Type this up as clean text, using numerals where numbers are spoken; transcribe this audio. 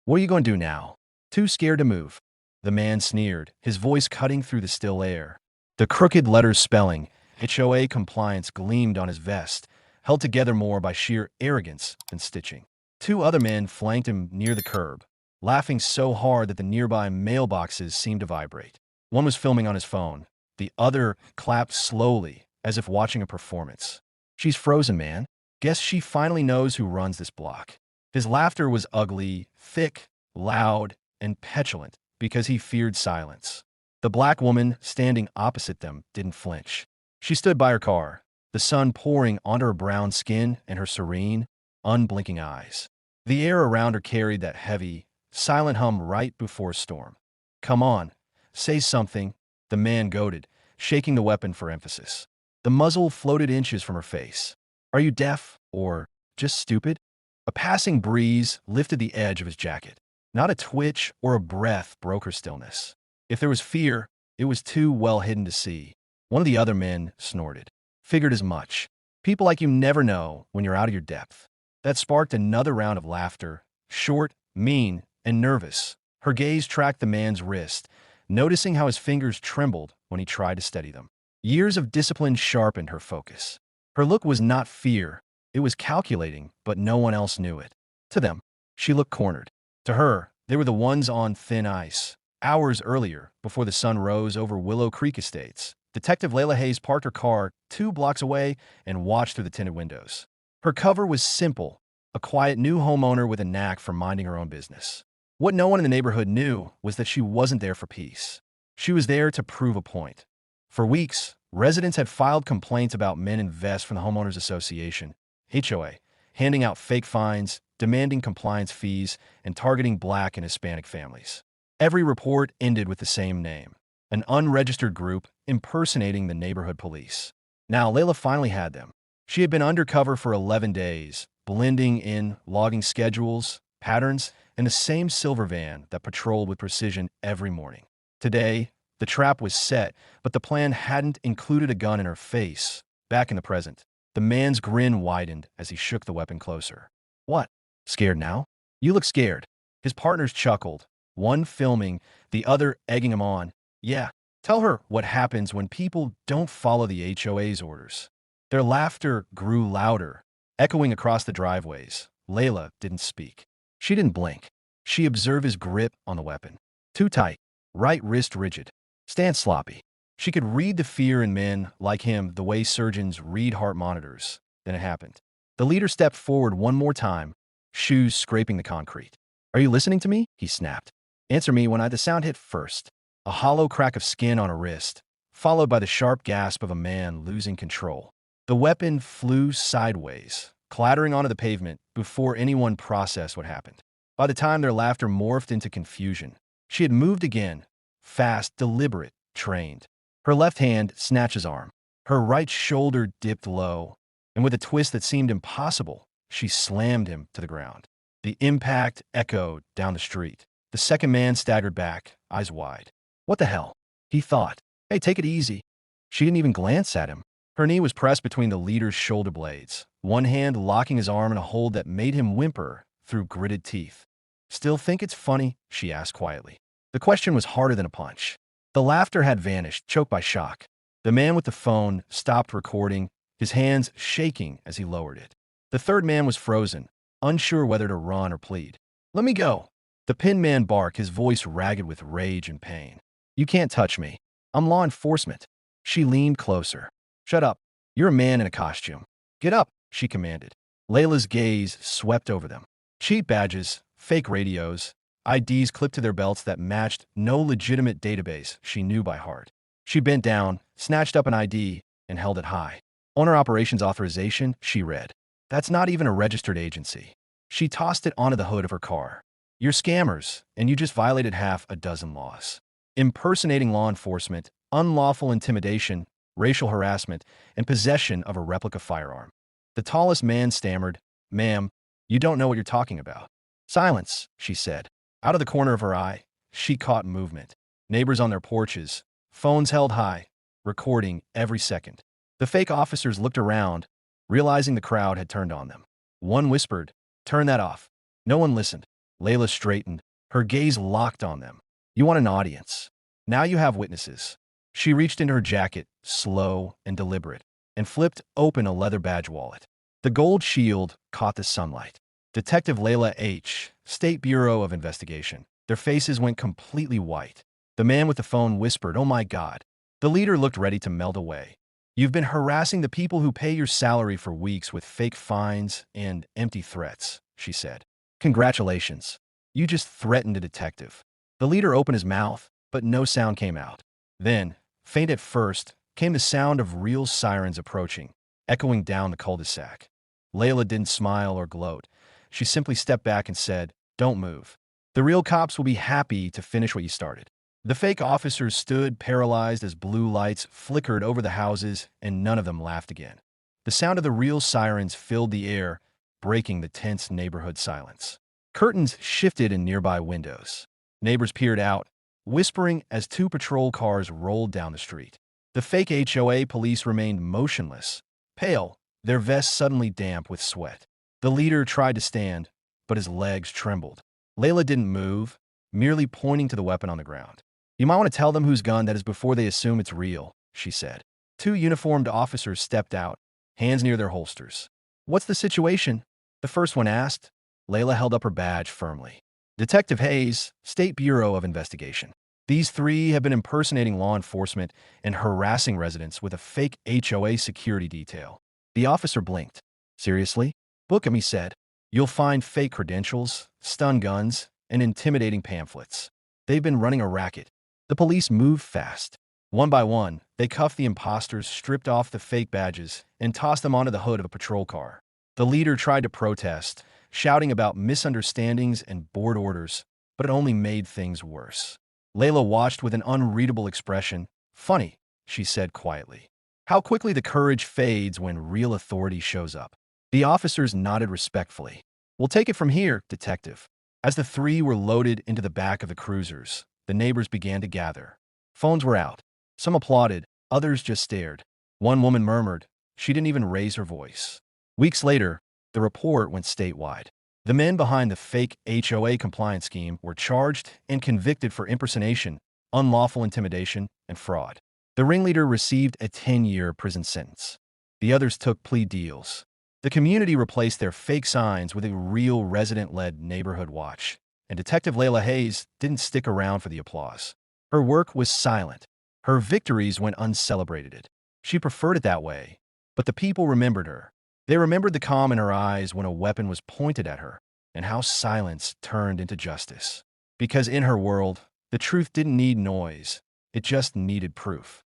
What are you going to do now? Too scared to move. The man sneered, his voice cutting through the still air. The crooked letters spelling HOA compliance gleamed on his vest, held together more by sheer arrogance than stitching. Two other men flanked him near the curb, laughing so hard that the nearby mailboxes seemed to vibrate. One was filming on his phone. The other clapped slowly, as if watching a performance. She's frozen, man. Guess she finally knows who runs this block. His laughter was ugly, thick, loud, and petulant because he feared silence. The black woman standing opposite them didn't flinch. She stood by her car, the sun pouring onto her brown skin and her serene, unblinking eyes. The air around her carried that heavy, silent hum right before a storm. Come on, say something, the man goaded, shaking the weapon for emphasis. The muzzle floated inches from her face. Are you deaf or just stupid? A passing breeze lifted the edge of his jacket. Not a twitch or a breath broke her stillness. If there was fear, it was too well hidden to see. One of the other men snorted. Figured as much. People like you never know when you're out of your depth. That sparked another round of laughter, short, mean, and nervous. Her gaze tracked the man's wrist, noticing how his fingers trembled when he tried to steady them. Years of discipline sharpened her focus. Her look was not fear. It was calculating, but no one else knew it. To them, she looked cornered. To her, they were the ones on thin ice. Hours earlier, before the sun rose over Willow Creek Estates, Detective Layla Hayes parked her car 2 blocks away and watched through the tinted windows. Her cover was simple, a quiet new homeowner with a knack for minding her own business. What no one in the neighborhood knew was that she wasn't there for peace. She was there to prove a point. For weeks, residents had filed complaints about men in vests from the Homeowners Association, HOA, handing out fake fines, demanding compliance fees, and targeting Black and Hispanic families. Every report ended with the same name, an unregistered group impersonating the neighborhood police. Now, Layla finally had them. She had been undercover for 11 days, blending in logging schedules, patterns, and the same silver van that patrolled with precision every morning. Today, the trap was set, but the plan hadn't included a gun in her face. Back in the present, the man's grin widened as he shook the weapon closer. What? Scared now? You look scared. His partners chuckled, one filming, the other egging him on. Yeah, tell her what happens when people don't follow the HOA's orders. Their laughter grew louder, echoing across the driveways. Layla didn't speak. She didn't blink. She observed his grip on the weapon. Too tight, right wrist rigid, stand sloppy. She could read the fear in men like him the way surgeons read heart monitors. Then it happened. The leader stepped forward one more time, shoes scraping the concrete. Are you listening to me? He snapped. Answer me when the sound hit first. A hollow crack of skin on a wrist, followed by the sharp gasp of a man losing control. The weapon flew sideways, clattering onto the pavement before anyone processed what happened. By the time their laughter morphed into confusion, she had moved again, fast, deliberate, trained. Her left hand snatched his arm. Her right shoulder dipped low, and with a twist that seemed impossible, she slammed him to the ground. The impact echoed down the street. The second man staggered back, eyes wide. What the hell? He thought. Hey, take it easy. She didn't even glance at him. Her knee was pressed between the leader's shoulder blades, one hand locking his arm in a hold that made him whimper through gritted teeth. Still think it's funny? She asked quietly. The question was harder than a punch. The laughter had vanished, choked by shock. The man with the phone stopped recording, his hands shaking as he lowered it. The third man was frozen, unsure whether to run or plead. Let me go. The pinned man barked, his voice ragged with rage and pain. You can't touch me. I'm law enforcement. She leaned closer. Shut up. You're a man in a costume. Get up, she commanded. Layla's gaze swept over them. Cheap badges, fake radios, IDs clipped to their belts that matched no legitimate database she knew by heart. She bent down, snatched up an ID, and held it high. Owner Operations Authorization, she read. That's not even a registered agency. She tossed it onto the hood of her car. You're scammers, and you just violated half a dozen laws. Impersonating law enforcement, unlawful intimidation, racial harassment, and possession of a replica firearm. The tallest man stammered, Ma'am, you don't know what you're talking about. Silence, she said. Out of the corner of her eye, she caught movement. Neighbors on their porches, phones held high, recording every second. The fake officers looked around, realizing the crowd had turned on them. One whispered, Turn that off. No one listened. Layla straightened, her gaze locked on them. You want an audience. Now you have witnesses. She reached into her jacket, slow and deliberate, and flipped open a leather badge wallet. The gold shield caught the sunlight. Detective Layla H., State Bureau of Investigation. Their faces went completely white. The man with the phone whispered, "Oh my God." The leader looked ready to melt away. You've been harassing the people who pay your salary for weeks with fake fines and empty threats, she said. Congratulations. You just threatened a detective. The leader opened his mouth, but no sound came out. Then, faint at first, came the sound of real sirens approaching, echoing down the cul-de-sac. Layla didn't smile or gloat. She simply stepped back and said, "Don't move. The real cops will be happy to finish what you started." The fake officers stood paralyzed as blue lights flickered over the houses, and none of them laughed again. The sound of the real sirens filled the air, breaking the tense neighborhood silence. Curtains shifted in nearby windows. Neighbors peered out, whispering as two patrol cars rolled down the street. The fake HOA police remained motionless, pale, their vests suddenly damp with sweat. The leader tried to stand, but his legs trembled. Layla didn't move, merely pointing to the weapon on the ground. "You might want to tell them whose gun that is before they assume it's real," she said. Two uniformed officers stepped out, hands near their holsters. "What's the situation?" the first one asked. Layla held up her badge firmly. "Detective Hayes, State Bureau of Investigation. These three have been impersonating law enforcement and harassing residents with a fake HOA security detail." The officer blinked. "Seriously?" "Book 'em," he said. "You'll find fake credentials, stun guns, and intimidating pamphlets. They've been running a racket." The police moved fast. One by one, they cuffed the imposters, stripped off the fake badges, and tossed them onto the hood of a patrol car. The leader tried to protest, shouting about misunderstandings and board orders, but it only made things worse. Layla watched with an unreadable expression. "Funny," she said quietly. "How quickly the courage fades when real authority shows up." The officers nodded respectfully. "We'll take it from here, detective." As the three were loaded into the back of the cruisers, the neighbors began to gather. Phones were out. Some applauded, others just stared. One woman murmured. She didn't even raise her voice. Weeks later, the report went statewide. The men behind the fake HOA compliance scheme were charged and convicted for impersonation, unlawful intimidation, and fraud. The ringleader received a 10-year prison sentence. The others took plea deals. The community replaced their fake signs with a real resident-led neighborhood watch, and Detective Layla Hayes didn't stick around for the applause. Her work was silent. Her victories went uncelebrated. She preferred it that way, but the people remembered her. They remembered the calm in her eyes when a weapon was pointed at her, and how silence turned into justice. Because in her world, the truth didn't need noise, it just needed proof.